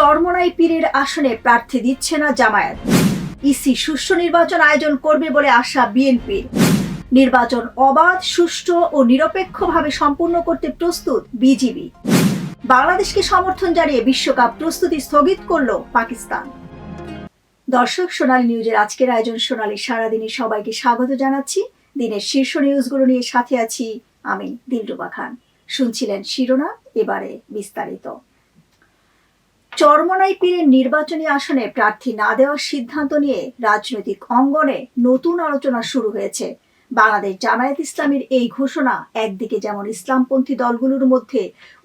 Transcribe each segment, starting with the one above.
চরমোনাই পীরের আসনে প্রার্থী দিচ্ছে না জামায়াত। ইসি সুষ্ঠু নির্বাচন আয়োজন করবে বলে আশা বিএনপির। নির্বাচন অবাধ, সুষ্ঠু ও নিরপেক্ষভাবে সম্পূর্ণ করতে প্রস্তুত বিজিবি। বাংলাদেশকে সমর্থন জানিয়ে বিশ্বকাপ প্রস্তুতি স্থগিত করল পাকিস্তান। দর্শক, সোনালী নিউজের আজকের আয়োজন সোনালী সারাদিনে সবাইকে স্বাগত জানাচ্ছি। দিনের শীর্ষ নিউজগুলো নিয়ে সাথে আছি আমি দিলরুবা খান। শুনছিলেন শিরোনাম, এবারে বিস্তারিত। চরমোনাই পীরের নির্বাচনী আসনে প্রার্থী না দেওয়ার সিদ্ধান্ত নিয়ে রাজনৈতিক অঙ্গনে নতুন আলোচনা শুরু হয়েছে। বাংলাদেশ জামায়াত ইসলামীর এই ঘোষণা একদিকে যেমন ইসলামপন্থী দলগুলোর মধ্যে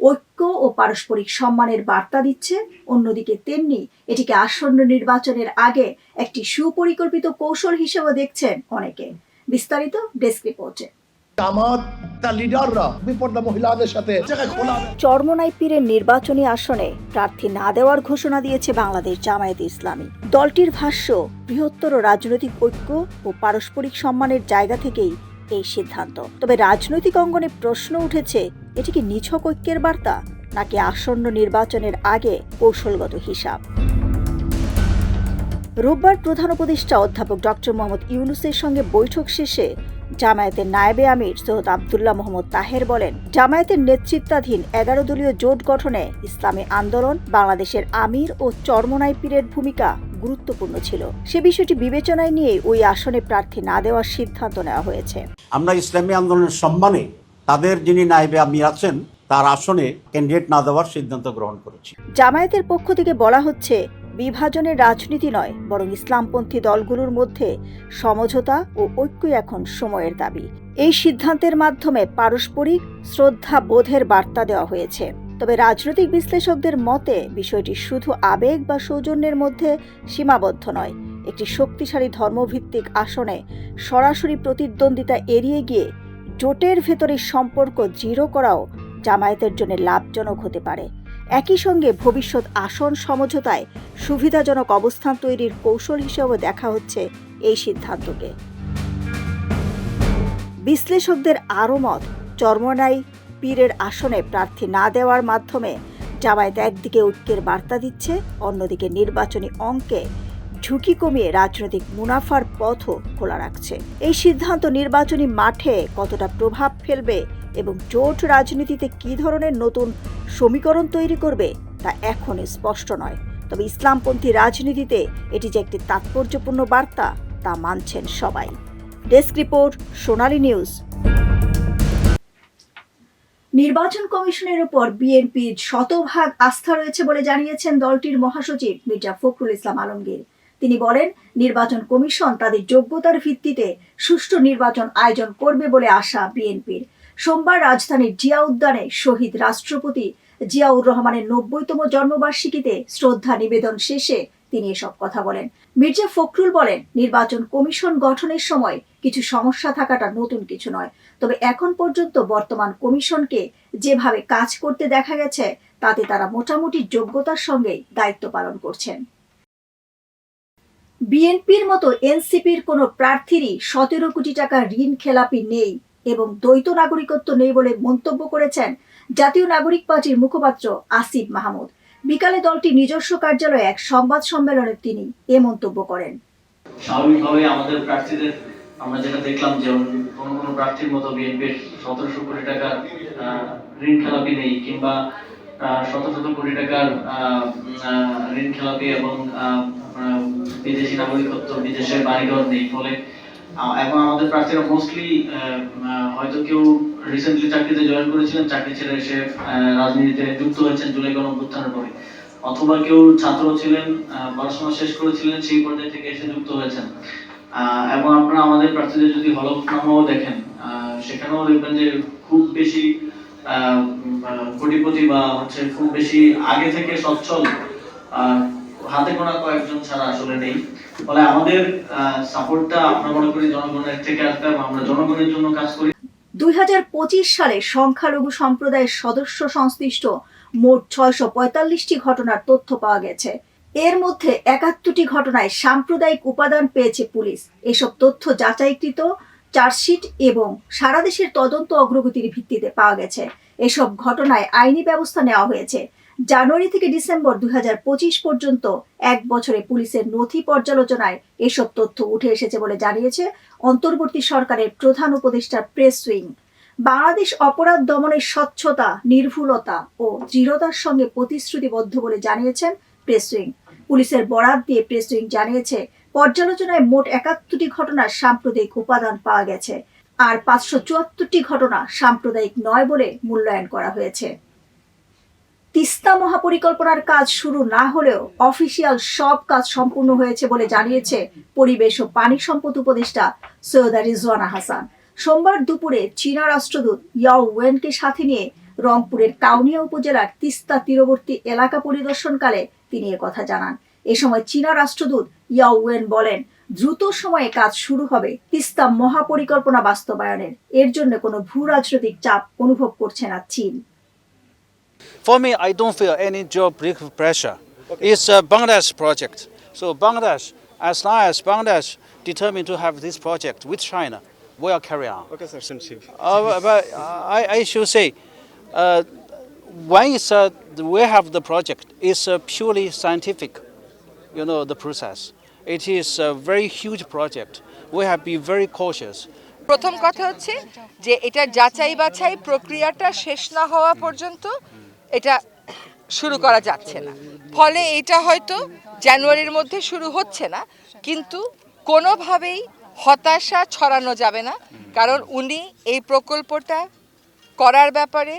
ঐক্য ও পারস্পরিক সম্মানের বার্তা দিচ্ছে, অন্যদিকে তেমনি এটিকে আসন্ন নির্বাচনের আগে একটি সুপরিকল্পিত কৌশল হিসেবে দেখছেন অনেকে। বিস্তারিত ডেস্ক রিপোর্টে। চরমোনাই পীরের নির্বাচনী আসনে প্রার্থী না দেওয়ার ঘোষণা দিয়েছে বাংলাদেশ জামায়াত ইসলামী। দলটির ভাষ্য, বৃহত্তর রাজনৈতিক ঐক্য ও পারস্পরিক সম্মানের জায়গা থেকেই এই সিদ্ধান্ত। তবে রাজনৈতিক অঙ্গনে প্রশ্ন উঠেছে, এটি কি নিছক ঐক্যের বার্তা নাকি আসন্ন নির্বাচনের আগে কৌশলগত হিসাব? রোববার প্রধান উপদেষ্টা অধ্যাপক ডক্টর মোহাম্মদ ইউনূসের সঙ্গে বৈঠক শেষে জামায়াতের নায়েবে আমির সৈয়দ আবদুল্লাহ মোহাম্মদ তাহের বলেন, জামায়াতের নেতৃত্বাধীন 11 দলীয় জোট গঠনে ইসলামী আন্দোলন, বাংলাদেশের আমির ও চরমোনাই পীরের ভূমিকা গুরুত্বপূর্ণ ছিল। সে বিষয়টি বিবেচনায় নিয়ে ওই আসনে প্রার্থী না দেওয়ার সিদ্ধান্ত নেওয়া হয়েছে। আমরা ইসলামী আন্দোলনের সম্মানে তাদের যিনি নায়েবে আমির আছেন তার আসনে ক্যান্ডিডেট না দেওয়ার সিদ্ধান্ত গ্রহণ করেছি। জামায়াতের পক্ষ থেকে বলা হচ্ছে, বিভাজনের রাজনীতি নয়, বরং ইসলামপন্থী দলগুলোর মধ্যে সমঝোতা ও ঐক্যই এখন সময়ের দাবি। এই সিদ্ধান্তের মাধ্যমে পারস্পরিক শ্রদ্ধা বোধের বার্তা দেওয়া হয়েছে। তবে রাজনৈতিক বিশ্লেষকদের মতে বিষয়টি শুধু আবেগ বা সৌজন্যের মধ্যে সীমাবদ্ধ নয়। একটি শক্তিশালী ধর্মভিত্তিক আসনে সরাসরি প্রতিদ্বন্দ্বিতা এড়িয়ে গিয়ে জোটের ভেতরে সম্পর্ক দৃঢ় করাও জামায়াতের জন্য লাভজনক হতে পারে। একই সঙ্গে ভবিষ্যৎ আসন সমঝোতায় সুবিধাজনক অবস্থান তৈরির কৌশল হিসেবে দেখা হচ্ছে এই সিদ্ধান্তকে। বিশ্লেষকদের আরও মত, চরমোনাই পীরের আসনে প্রার্থী না দেওয়ার মাধ্যমে জামায়াত একদিকে ঐক্যের বার্তা দিচ্ছে, অন্যদিকে নির্বাচনী অঙ্কে ঝুঁকি কমিয়ে রাজনৈতিক মুনাফার পথও খোলা রাখছে। এই সিদ্ধান্ত নির্বাচনী মাঠে কতটা প্রভাব ফেলবে এবং জোট রাজনীতিতে কী ধরনের নতুন সমীকরণ তৈরি করবে তা এখনই স্পষ্ট নয়। তবে ইসলামপন্থী রাজনীতিতে এটি যে একটি তাৎপর্যপূর্ণ বার্তা তা মানছেন সবাই। ডেস্ক রিপোর্ট, সোনালী নিউজ। নির্বাচন কমিশনের উপর বিএনপির শতভাগ আস্থা রয়েছে বলে জানিয়েছেন দলটির মহাসচিব মির্জা ফখরুল ইসলাম আলমগীর। তিনি বলেন, নির্বাচন কমিশন তাদের যোগ্যতার ভিত্তিতে সুষ্ঠু নির্বাচন আয়োজন করবে বলে আশা বিএনপির। সোমবার রাজধানীর জিয়া উদ্যানে শহীদ রাষ্ট্রপতি জিয়াউর রহমানের 90তম জন্মবার্ষিকীতে শ্রদ্ধা নিবেদন শেষে তিনি এসব কথা বলেন। মির্জা ফখরুল বলেন, নির্বাচন কমিশন গঠনের সময় কিছু সমস্যা থাকাটা নতুন কিছু নয়। তবে এখন পর্যন্ত বর্তমান কমিশনকে যেভাবে কাজ করতে দেখা গেছে তাতে তারা মোটামুটি যোগ্যতার সঙ্গে দায়িত্ব পালন করছেন। বিএনপির মতো এনসিপির কোনো প্রার্থীরই 17 কোটি টাকা ঋণ খেলাপি নেই এবং দ্বৈত নাগরিকত্ব নেই বলে মন্তব্য করেছেন জাতীয় নাগরিক পার্টির মুখপাত্র আসিফ মাহমুদ। বিকালে দলটির নিজস্ব কার্যালয়ে এক সংবাদ সম্মেলনে তিনি এ মন্তব্য করেন। স্বাভাবিকভাবে আমাদের প্রার্থীদের আমরা যেটা দেখলাম যে কোনো প্রার্থীর মতো বিএনপির 1700 কোটি টাকার ঋণ খেলাপি নেই, কিংবা শত শত কোটি টাকার ঋণ খেলাপি এবং বিদেশি নাগরিকত্ব, বিদেশের বাড়িঘর নেই। ফলে এবং আমাদের প্রার্থীরা মোস্টলি হয়তো কেউ রিসেন্টলি চাকরিতে জয়েন করেছিলেন, চাকরি ছেড়ে এসে রাজনীতিতে যুক্ত হয়েছেন জুলাই গণঅভ্যুত্থানের পরে, অথবা কেউ ছাত্র ছিলেন, পড়াশোনা শেষ করেছিলেন, সেই পর্যায়ে থেকে এসে যুক্ত হয়েছেন। এবং আপনারা আমাদের প্রার্থীদের যদি হলফনামাও দেখেন, সেখানেও দেখবেন যে খুব বেশি কোটিপতি বা খুব বেশি আগে থেকে সচ্ছল হাতে গোনা কয়েকজন ছাড়া আসলে নেই। ফলে আমাদের সাপোর্টটা আমরা মনে করি জনগণের থেকে আসতে, আমরা জনগণের জন্য কাজ করি। 2025 সালে সংখ্যালঘু সম্প্রদায়ের সদস্য সংশ্লিষ্ট মোট 645টি ঘটনার তথ্য পাওয়া গেছে। এর মধ্যে 71টি ঘটনায় সাম্প্রদায়িক উপাদান পেয়েছে পুলিশ। এসব তথ্য যাচাইকৃত চার্জশিট এবং সারা দেশের তদন্ত অগ্রগতির ভিত্তিতে পাওয়া গেছে। এসব ঘটনায় আইনি ব্যবস্থা নেওয়া হয়েছে। জানুয়ারি থেকে ডিসেম্বর 2025 পর্যন্ত এক বছরে পুলিশের নথি পর্যালোচনায় এসব তথ্য উঠে এসেছে বলে জানিয়েছে অন্তর্বর্তী সরকারের প্রধান উপদেষ্টা প্রেস উইং। বাংলাদেশ অপরাধ দমনের স্বচ্ছতা, নির্ভুলতা ও দৃঢ়তার সঙ্গে প্রতিশ্রুতিবদ্ধ বলে জানিয়েছেন প্রেস উইং। পুলিশের বরাত দিয়ে প্রেস উইং জানিয়েছে, পর্যালোচনায় মোট 71টি ঘটনার সাম্প্রদায়িক উপাদান পাওয়া গেছে, আর 574টি ঘটনা সাম্প্রদায়িক নয় বলে মূল্যায়ন করা হয়েছে। তিস্তা মহাপরিকল্পনার কাজ শুরু না হলেও অফিসিয়াল সব কাজ সম্পূর্ণ হয়েছে বলে জানিয়েছে পরিবেশ ও পানি সম্পদ উপদেষ্টা সৈয়দা রিজওয়ানা হাসান। সোমবার দুপুরে চীনা রাষ্ট্রদূত ইয়াও ওয়েনকে সাথে নিয়ে রংপুরের কাউনিয়া উপজেলার তিস্তা তীরবর্তী এলাকা পরিদর্শনকালে তিনি একথা জানান। এ সময় চীনা রাষ্ট্রদূত ইয়াও ওয়েন বলেন, দ্রুত সময়ে কাজ শুরু হবে তিস্তা মহাপরিকল্পনা বাস্তবায়নের। এর জন্য কোনো ভূ রাজনৈতিক চাপ অনুভব করছে না চীন। For me, I don't feel any geopolitical pressure. Okay. It's a Bangladesh project. So Bangladesh, as long as Bangladesh determined to have this project with China, will carry on. Okay, sir. But I should say, when we have the project, it's purely scientific, the process. It is a very huge project. We have been very cautious. প্রথম কথা হচ্ছে যে এটা যাচাই বাছাই প্রক্রিয়াটা শেষ না হওয়া পর্যন্ত এটা শুরু করা যাচ্ছে না। ফলে এটা হয়তো জানুয়ারির মধ্যে শুরু হচ্ছে না, কিন্তু কোনোভাবেই হতাশা ছড়ানো যাবে না, কারণ উনি এই প্রকল্পটা করার ব্যাপারে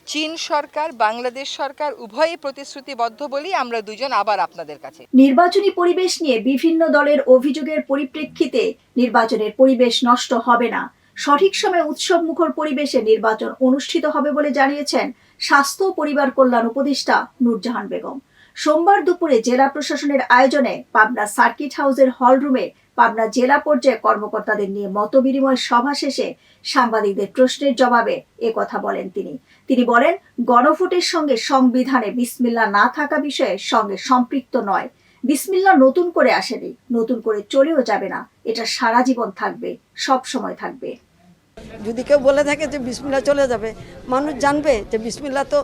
চীন সরকার, বাংলাদেশ সরকার উভয়ই প্রতিশ্রুতিবদ্ধ বলেই আমরা দুজন আবার আপনাদের কাছে। নির্বাচনী পরিবেশ নিয়ে বিভিন্ন দলের অভিযোগের পরিপ্রেক্ষিতে নির্বাচনের পরিবেশ নষ্ট হবে না, সঠিক সময়ে উৎসব মুখর পরিবেশে নির্বাচন অনুষ্ঠিত হবে বলে জানিয়েছেন স্বাস্থ্য ও পরিবার কল্যাণ উপদেষ্টা নূরজাহান বেগম। সোমবার দুপুরে জেলা প্রশাসনের আয়োজনে পাবনা সার্কিট হাউসের হলরুমে পাবনা জেলা পর্যায়ে কর্মকর্তাদের নিয়ে মতবিনিময় সভা শেষে সাংবাদিকদের প্রশ্নের জবাবে কথা বলেন তিনি বলেন, গণভোটের সঙ্গে সংবিধানে বিসমিল্লাহ না থাকা বিষয়ে সঙ্গে সম্পৃক্ত নয়। বিসমিল্লাহ নতুন করে আসেনি, নতুন করে চলেও যাবে না, এটা সারা জীবন থাকবে, সব সময় থাকবে। যদি কেউ বলে থাকে যে বিসমিল্লাহ চলে যাবে, মানুষ জানবে যে বিসমিল্লাহ তো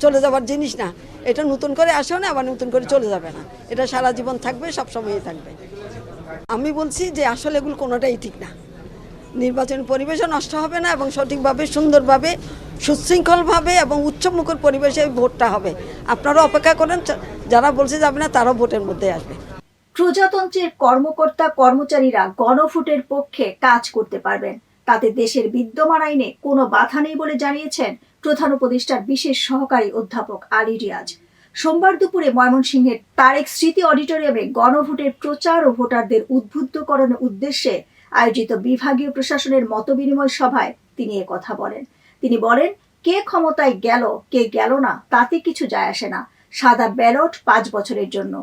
চলে যাবার জিনিস না, এটা নতুন করে আসেও না, আবার নতুন করে চলে যাবে না, এটা সারা জীবন থাকবে, সব সময়ই থাকবে। আমি বলছি যে আসলে এগুলো কোনোটাই ঠিক না। নির্বাচন পরিবেশও নষ্ট হবে না এবং সঠিকভাবে, সুন্দরভাবে, সুশৃঙ্খলভাবে এবং উৎসবমুখর পরিবেশে ভোটটা হবে। আপনারাও অপেক্ষা করেন, যারা বলছে যাবে না তারাও ভোটের মধ্যে আসবে। প্রজাতন্ত্রের কর্মকর্তা কর্মচারীরা গণভোটের পক্ষে কাজ করতে পারবেন, তাতে দেশের বিদ্যমান আইনে কোনো বাধা নেই বলে জানিয়েছেন প্রধান উপদেষ্টার বিশেষ সহকারী অধ্যাপক আলী রিয়াজ। সোমবার দুপুরে ময়মনসিংহের তারেক স্মৃতি অডিটোরিয়ামে গণভোটের প্রচার ও ভোটারদের উদ্বুদ্ধকরণের উদ্দেশ্যে আয়োজিত বিভাগীয় প্রশাসনের মতবিনিময় সভায় তিনি কথা বলেন। তিনি বলেন, কে ক্ষমতায় গেল কে গেল না তাতে কিছু যায় আসে না। সাদা ব্যালট 5 বছরের জন্য,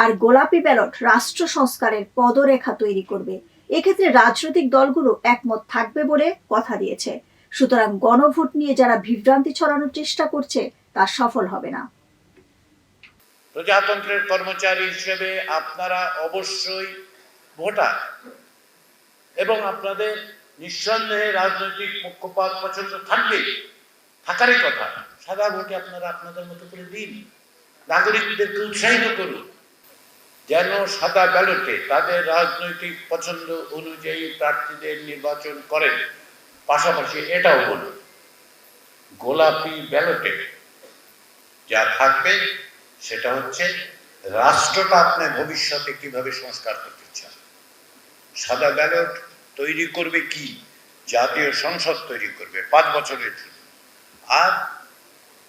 আর গোলাপি ব্যালট রাষ্ট্র সংস্কারের পদরেখা তৈরি করবে। এক্ষেত্রে রাজনৈতিক দলগুলো একমত থাকবে বলে কথা দিয়েছে। সুতরাং গণভোট নিয়ে যারা বিভ্রান্তি ছড়ানোর চেষ্টা করছে তা সফল হবে না। প্রজাতন্ত্রের কর্মচারী হিসেবে আপনারা অবশ্যই ভোটার এবং আপনাদের নিঃসন্দেহে রাজনৈতিক পক্ষপাত পছন্দ থাকবে, থাকারই কথা। সাদা ভোটে আপনারা আপনাদের মতো করে দিন, নাগরিকদেরকে উৎসাহিত করুন যেন সাদা ব্যালটে তাদের রাজনৈতিক পছন্দ অনুযায়ী প্রার্থীদের নির্বাচন করেন। পাশাপাশি এটাও বলুন, গোলাপি ব্যালটে যা থাকবে সেটা হচ্ছে রাষ্ট্রটা আপনি ভবিষ্যতে কিভাবে সংস্কার করতে চান। সাদা ব্যালট তৈরি করবে কি? জাতীয় সংসদ তৈরি করবে 5 বছরের জন্য, আর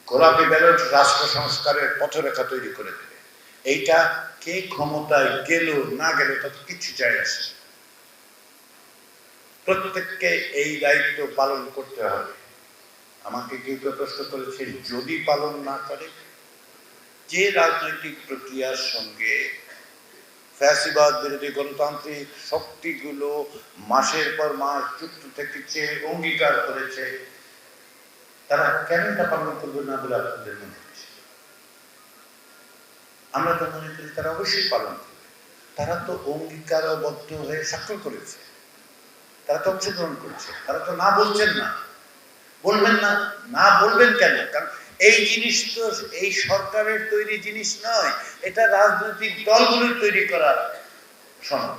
গোলাপি ব্যালট রাষ্ট্র সংস্কারের পথরেখা তৈরি করে দেবে। এইটা কে ক্ষমতায় গেল না গেল তাতে কিছু যায় আসে। প্রত্যেককে এই দায়িত্ব পালন করতে হবে। আমাকে কেউ প্রশ্ন করেছে, যদি পালন না করে, যে রাজনৈতিক প্রক্রিয়ার সঙ্গে ফ্যাসিবাদ বিরোধী গণতান্ত্রিক শক্তিগুলো মাসের পর মাস চুক্তি থেকেছে, অঙ্গীকার করেছে, তারা কেন এটা পালন করবে না বলে আপনাদের মনে হচ্ছে? আমরা তো মনে করি তারা অবশ্যই পালন করবে। তারা তো অঙ্গীকারবদ্ধ হয়ে স্বাক্ষর করেছে, তারা তো অংশগ্রহণ করছে, তারা তো না বলছেন না, বলবেন না, না বলবেন কেন? কারণ এই জিনিস তো এই সরকারের তৈরি জিনিস নয়, এটা রাজনৈতিক দলগুলোর তৈরি করা সনদ।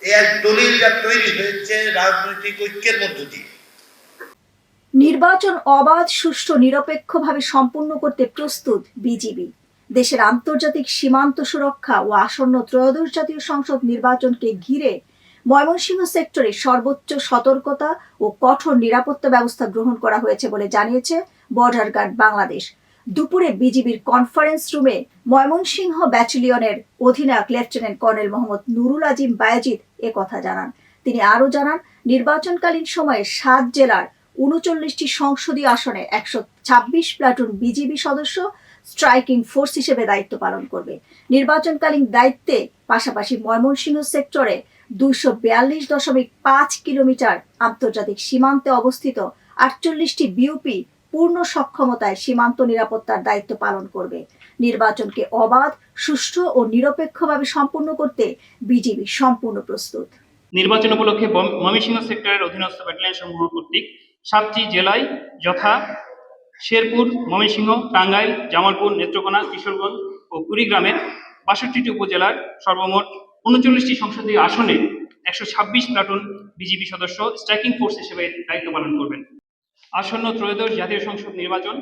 এই এক দলিল যা তৈরি হয়েছে রাজনৈতিক ঐক্যের মধ্য দিয়ে। নির্বাচন অবাধ, সুষ্ঠু, নিরপেক্ষভাবে সম্পূর্ণ করতে প্রস্তুত বিজিবি। দেশের আন্তর্জাতিক সীমান্ত সুরক্ষা ও আসন্ন ত্রয়োদশ জাতীয় সংসদ নির্বাচনকে ঘিরে ময়মনসিংহ সেক্টরে সর্বোচ্চ সতর্কতা ও কঠোর নিরাপত্তা ব্যবস্থা গ্রহণ করা হয়েছে বলে জানিয়েছে বর্ডার গার্ড বাংলাদেশ। দুপুরে বিজিবির কনফারেন্স রুমে ময়মনসিংহ ব্যাটালিয়নের অধিনায়ক লেফটেন্যান্ট কর্নেল মোহাম্মদ নুরুল আজিম বায়েজিদ একথা জানান। তিনি আরও জানান, নির্বাচনকালীন সময়ে 7 জেলার 39টি সংসদীয় আসনে 126 প্লাটুন বিজিবি সদস্য স্ট্রাইকিং ফোর্স হিসেবে দায়িত্ব পালন করবে। নির্বাচনকালীন দায়িত্বে পাশাপাশি ময়মনসিংহ সেক্টরে 242.5 কিলোমিটার আন্তর্জাতিক সীমান্তে অবস্থিত 48টি বিউপি পূর্ণ সক্ষমতায় সীমান্ত নিরাপত্তার দায়িত্ব পালন করবে। নির্বাচনকে অবাধ, সুষ্ঠু ও নিরপেক্ষভাবে সম্পূর্ণ করতে বিজিবি সম্পূর্ণ প্রস্তুত। নির্বাচন উপলক্ষে ময়মনসিংহ সেক্টরের অধীনস্থ ব্যাটালিয়ন সমূহ কর্তৃক 7টি জেলায় যথা শেরপুর, ময়মনসিংহ, টাঙ্গাইল, জামালপুর, নেত্রকোনা, কিশোরগঞ্জ ও কুড়িগ্রামের 62টি উপজেলার সর্বমোট 39টি সংসদীয় আসনে 126 প্লাটুন বিজিবি সদস্য স্ট্রাইকিং ফোর্স হিসেবে দায়িত্ব পালন করবেন। আসন্ন ত্রয়োদশ জাতীয় সংসদ নির্বাচন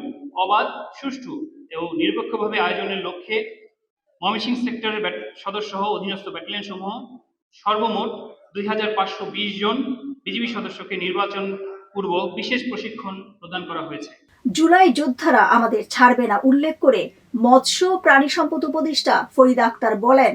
অবাধ, সুষ্ঠু এবং নিরপেক্ষভাবে আয়োজনের লক্ষ্যে ময়মনসিংহ সেক্টরের সদস্য সহ অধীনস্থ ব্যাটালিয়ন সমূহ সর্বমোট 2520 জন বিজিবি সদস্যকে নির্বাচন পূর্ব বিশেষ প্রশিক্ষণ প্রদান করা হয়েছে। জুলাই যোদ্ধারা আমাদের ছাড়বে না উল্লেখ করে মৎস্য প্রাণী সম্পদ উপদেষ্টা ফরিদা আক্তার বলেন,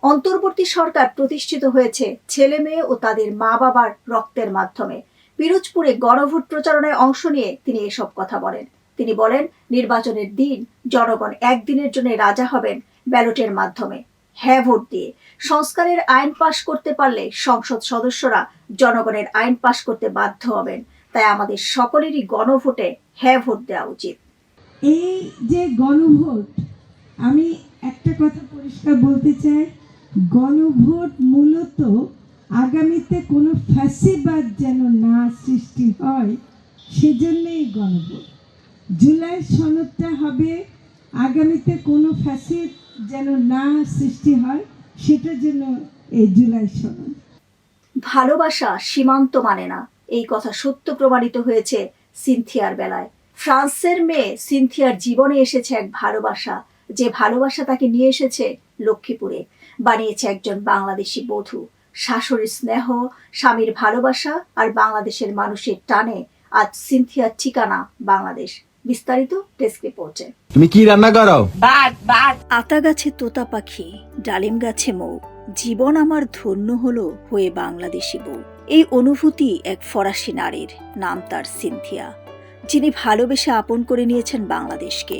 অন্তর্বর্তী সরকার প্রতিষ্ঠিত হয়েছে ছেলে মেয়ে ও তাদের মা বাবার রক্তের মাধ্যমে। পিরোজপুরে গণভোট প্রচারণায় অংশ নিয়ে তিনি এসব কথা বলেন। তিনি বলেন, নির্বাচনের দিন জনগণ একদিনের জন্য রাজা হবেন ব্যালটের মাধ্যমে, হ্যাঁ ভোট দিয়ে। সংস্কারের আইন পাশ করতে পারলে সংসদ সদস্যরা জনগণের আইন পাশ করতে বাধ্য হবেন। তাই আমাদের সকলেরই গণভোটে হ্যাঁ ভোট দেওয়া উচিত। এই যে গণভোট, আমি একটা কথা পরিষ্কার বলতে চাই, গণভোট মূলত আগামীতে কোনো ফ্যাসিবাদ যেন না সৃষ্টি হয় সেজন্যই গণভোট। জুলাই সনদটা হবে আগামীতে কোনো ফ্যাসিদ যেন না সৃষ্টি হয় সেটার জন্য এই জুলাই সনদ। ভালোবাসা সীমান্ত মানে না, এই কথা সত্য প্রমাণিত হয়েছে সিনথিয়ার বেলায়। ফ্রান্সের মেয়ে সিনথিয়ার জীবনে এসেছে এক ভালোবাসা, যে ভালোবাসা তাকে নিয়ে এসেছে লক্ষ্মীপুরে, বানিয়েছে একজন বাংলাদেশি বধূ। শাশুড়ির স্নেহ, স্বামীর ভালোবাসা আর বাংলাদেশের মানুষের টানে আজ সিনথিয়ার ঠিকানা বাংলাদেশ। বিস্তারিত ডেস্ক রিপোর্টে। তুমি কি রান্না করো? আতা গাছে তোতা পাখি, ডালিম গাছে মৌ, জীবন আমার ধন্য হলো হয়ে বাংলাদেশি বউ। এই অনুভূতি এক ফরাসি নারীর, নাম তার সিনথিয়া, যিনি ভালোবেসে আপন করে নিয়েছেন বাংলাদেশকে।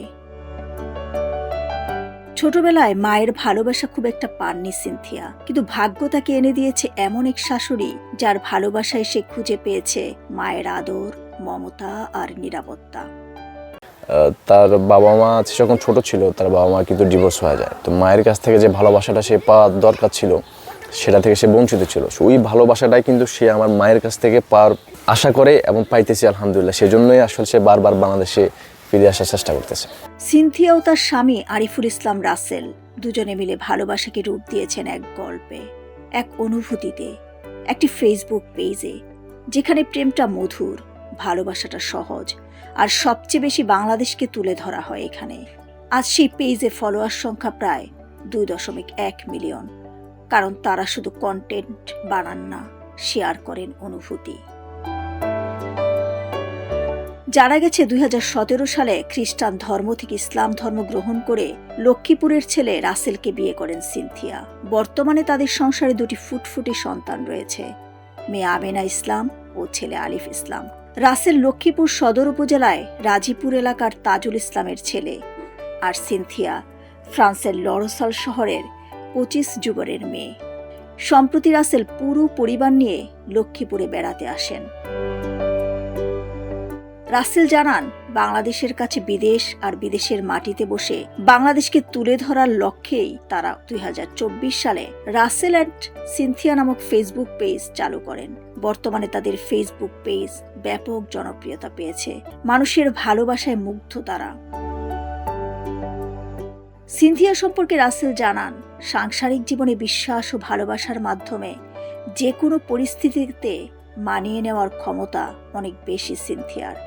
ছোটবেলায় মায়ের ভালোবাসা খুব একটা পাননি সিনথিয়া, কিন্তু ভাগ্য তাকে এনে দিয়েছে এমন এক শাশুড়ি যার ভালোবাসায় সে খুঁজে পেয়েছে মায়ের আদর, মমতা আর নিরাপত্তা। তার বাবা মা যখন ছোট ছিল, তার বাবা মা কিন্তু ডিভোর্স হয়ে যায়। তো মায়ের কাছ থেকে যে ভালোবাসাটা সে পাওয়ার দরকার ছিল সেটা থেকে সে বঞ্চিত ছিল। ওই ভালোবাসাটাই কিন্তু সে আমার মায়ের কাছ থেকে পাওয়ার আশা করে এবং পাইতেছে আলহামদুলিল্লাহ। সেজন্যই আসলে সে বারবার বাংলাদেশে ফিরে আসার চেষ্টা করতেছে। সিনথিয়া ও তার স্বামী আরিফুল ইসলাম রাসেল দুজনে মিলে ভালোবাসাকে রূপ দিয়েছেন এক গল্পে, এক অনুভূতিতে, একটি ফেসবুক পেজে, যেখানে প্রেমটা মধুর, ভালোবাসাটা সহজ আর সবচেয়ে বেশি বাংলাদেশকে তুলে ধরা হয় এখানে। আজ সেই পেজে ফলোয়ার সংখ্যা প্রায় 2.1 মিলিয়ন, কারণ তারা শুধু কন্টেন্ট বানান না, শেয়ার করেন অনুভূতি। জানা গেছে 2017 সালে খ্রিস্টান ধর্ম থেকে ইসলাম ধর্ম গ্রহণ করে লক্ষ্মীপুরের ছেলে রাসেলকে বিয়ে করেন সিনথিয়া। বর্তমানে তাদের সংসারে 2টি ফুটফুটে সন্তান রয়েছে, মেয়ে আমেনা ইসলাম ও ছেলে আলিফ ইসলাম। রাসেল লক্ষ্মীপুর সদর উপজেলায় রাজীপুর এলাকার তাজুল ইসলামের ছেলে, আর সিনথিয়া ফ্রান্সের লরসাল শহরের 25 যুগলের মেয়ে। সম্প্রতি রাসেল পুরো পরিবার নিয়ে লক্ষ্মীপুরে বেড়াতে আসেন। রাসেল জানান, বাংলাদেশের কাছে বিদেশ আর বিদেশের মাটিতে বসে বাংলাদেশকে তুলে ধরার লক্ষ্যেই তারা 2024 সালে রাসেল অ্যান্ড সিনথিয়া নামক ফেসবুক পেজ চালু করেন। বর্তমানে তাদের ফেসবুক পেজ ব্যাপক জনপ্রিয়তা পেয়েছে। মানুষের ভালোবাসায় মুগ্ধ তারা। সিনথিয়া সম্পর্কে রাসেল জানান, সাংসারিক জীবনে বিশ্বাস ও ভালোবাসার মাধ্যমে যে কোনো পরিস্থিতিতে মানিয়ে নেওয়ার ক্ষমতা অনেক বেশি সিনথিয়ার।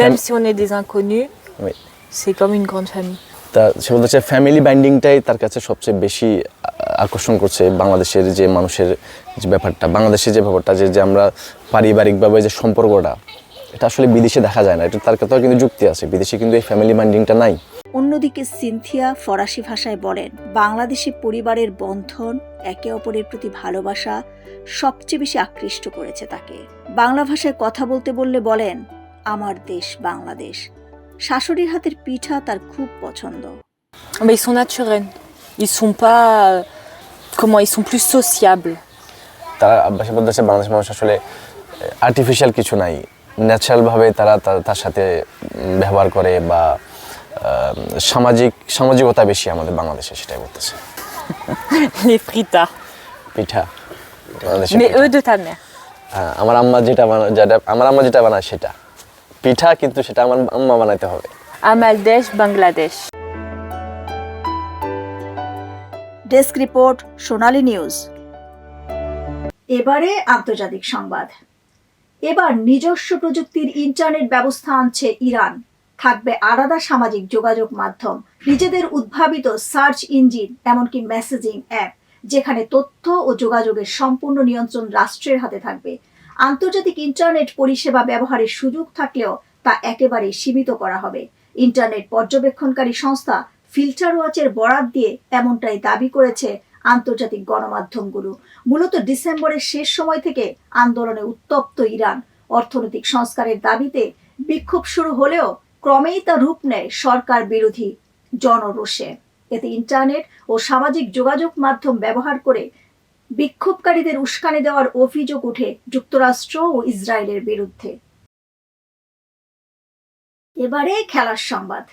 Même si on est des inconnus, Oui. c'est comme une grande famille. তা সে বলতে ফ্যামিলি বাইন্ডিংটাই তার কাছে সবচেয়ে বেশি আকর্ষণ করছে। বাংলাদেশের যে মানুষের যে ব্যাপারটা, বাংলাদেশের যে ব্যাপারটা, যে আমরা পারিবারিকভাবে যে সম্পর্কটা, এটা আসলে বিদেশে দেখা যায় না। এটা তার কথাও কিন্তু যুক্তি আছে, বিদেশে কিন্তু এই ফ্যামিলি বাইন্ডিংটা নাই। অন্যদিকে সিনথিয়া ফরাসি ভাষায় বলেন, বাংলাদেশে পরিবারের বন্ধন, একে অপরের প্রতি ভালোবাসা সবচেয়ে বেশি আকৃষ্ট করেছে তাকে। বাংলা ভাষায় কথা বলতে বললে বলেন, আমার দেশ বাংলাদেশ। শাশুড়ির হাতের পিঠা তার খুব পছন্দ। Mais ils sont naturels. Ils sont pas ils sont plus sociables. তারা আব্বাসে বলতেছে বাংলাদেশের মানুষ আসলে আর্টিফিশিয়াল কিছু নাই, ন্যাচারালভাবে তারা তার সাথে ব্যবহার করে, বা সামাজিকতা বেশি আমাদের বাংলাদেশে, সেটাই বলতেছে। Les fritas. পিঠা Mais eux de ta mère. হ্যাঁ, আমার আম্মা যেটা বানায় সেটা পিঠা, কিন্তু সেটা আমার আম্মা বানাইতে হবে। Amaldesh, Bangladesh. ডেস্ক রিপোর্ট, সোনালী নিউজ। এবারে আন্তর্জাতিক সংবাদ। এবার নিজস্ব প্রযুক্তির ইন্টারনেট ব্যবস্থা আনছে ইরান। থাকবে আলাদা সামাজিক যোগাযোগ মাধ্যম, নিজেদের উদ্ভাবিত সার্চ ইঞ্জিন, এমনকি মেসেজিং অ্যাপ, যেখানে তথ্য ও যোগাযোগের সম্পূর্ণ নিয়ন্ত্রণ রাষ্ট্রের হাতে থাকবে। আন্তর্জাতিক ইন্টারনেট পরিষেবা ব্যবহারের সুযোগ থাকলেও তা একেবারেই সীমিত করা হবে। ইন্টারনেট পর্যবেক্ষণকারী সংস্থা ফিল্টার ওয়াচের বরাত দিয়ে এমনটাই দাবি করেছে আন্তর্জাতিক গণমাধ্যমগুলো। মূলত ডিসেম্বরের শেষ সময় থেকে আন্দোলনে উত্তপ্ত ইরান। অর্থনৈতিক সংস্কারের দাবিতে বিক্ষোভ শুরু হলেও ক্রমেই তা রূপ নেয় সরকার বিরোধী জনরোষে। এতে ইন্টারনেট ও সামাজিক যোগাযোগ মাধ্যম ব্যবহার করে বিক্ষোভকারীদের উস্কানি দেওয়ার অভিযোগ ওঠে যুক্তরাষ্ট্র ও ইসরায়েলের বিরুদ্ধে। এবারে খেলার সংবাদ।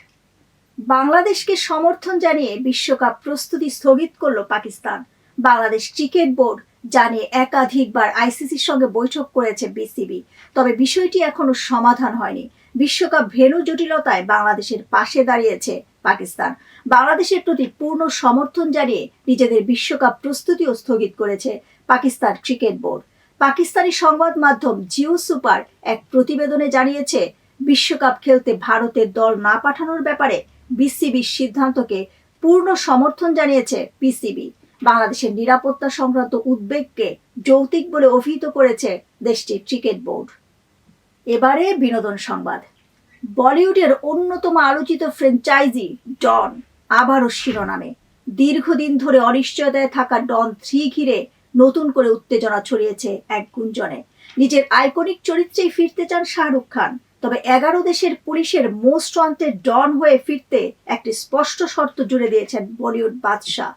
বাংলাদেশকে সমর্থন জানিয়ে বিশ্বকাপ প্রস্তুতি স্থগিত করল পাকিস্তান। বাংলাদেশ ক্রিকেট বোর্ড জানিয়ে একাধিকবার আইসিসির সঙ্গে বৈঠক করেছে বিসিবি, তবে বিষয়টি এখনো সমাধান হয়নি। বিশ্বকাপ ভেন্যু জটিলতায় বাংলাদেশের পাশে দাঁড়িয়েছে পাকিস্তান। বাংলাদেশের প্রতি পূর্ণ সমর্থন জানিয়ে নিজেদের বিশ্বকাপ প্রস্তুতিও স্থগিত করেছে পাকিস্তান ক্রিকেট বোর্ড। পাকিস্তানি সংবাদ মাধ্যম জিও সুপার এক প্রতিবেদনে জানিয়েছে, বিশ্বকাপ খেলতে ভারতের দল না পাঠানোর ব্যাপারে বিসিবির সিদ্ধান্তকে পূর্ণ সমর্থন জানিয়েছে পিসিবি। বাংলাদেশের নিরাপত্তা সংক্রান্ত উদ্বেগকে যৌক্তিক বলে অভিহিত করেছে দেশটির ক্রিকেট বোর্ড। এবারে বিনোদন সংবাদ। বলিউডের অন্যতম আলোচিত ফ্র্যাঞ্চাইজি ডন আবারও শিরোনামে। দীর্ঘদিন ধরে অনিশ্চয়তায় থাকা ডন 3 ঘিরে নতুন করে উত্তেজনা ছড়িয়েছে এক গুঞ্জনে। নিজের আইকনিক চরিত্রেই ফিরতে চান শাহরুখ খান, তবে 11 দেশের পুলিশের মোস্ট ওয়ান্টেড ডন হয়ে ফিরতে একটি স্পষ্ট শর্ত জুড়ে দিয়েছেন বলিউড বাদশাহ।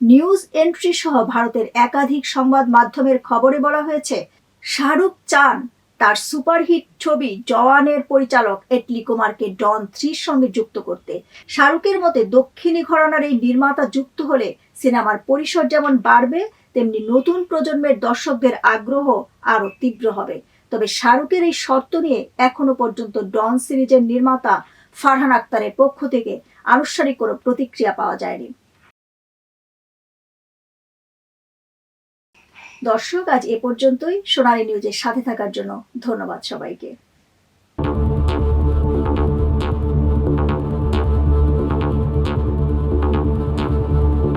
নিউজ এন্ট্রি সহ ভারতের একাধিক সংবাদ মাধ্যমের খবরে বলা হয়েছে, শাহরুখ চান তার সুপারহিট ছবি জওয়ানের পরিচালক এটলি কুমারকে ডন 3 সঙ্গে যুক্ত করতে। শাহরুখের মতে দক্ষিণী ঘরানার এই নির্মাতা যুক্ত হলে সিনেমার পরিসর যেমন বাড়বে, তেমনি নতুন প্রজন্মের দর্শকদের আগ্রহ আরো তীব্র হবে। তবে শাহরুখের এই শর্ত নিয়ে এখনো পর্যন্ত ডন সিরিজের নির্মাতা ফারহান আক্তারের পক্ষ থেকে আনুষ্ঠানিক কোনো প্রতিক্রিয়া পাওয়া যায়নি। দর্শক, আজ এ পর্যন্তই। সোনালী নিউজের সাথে থাকার জন্য ধন্যবাদ সবাইকে।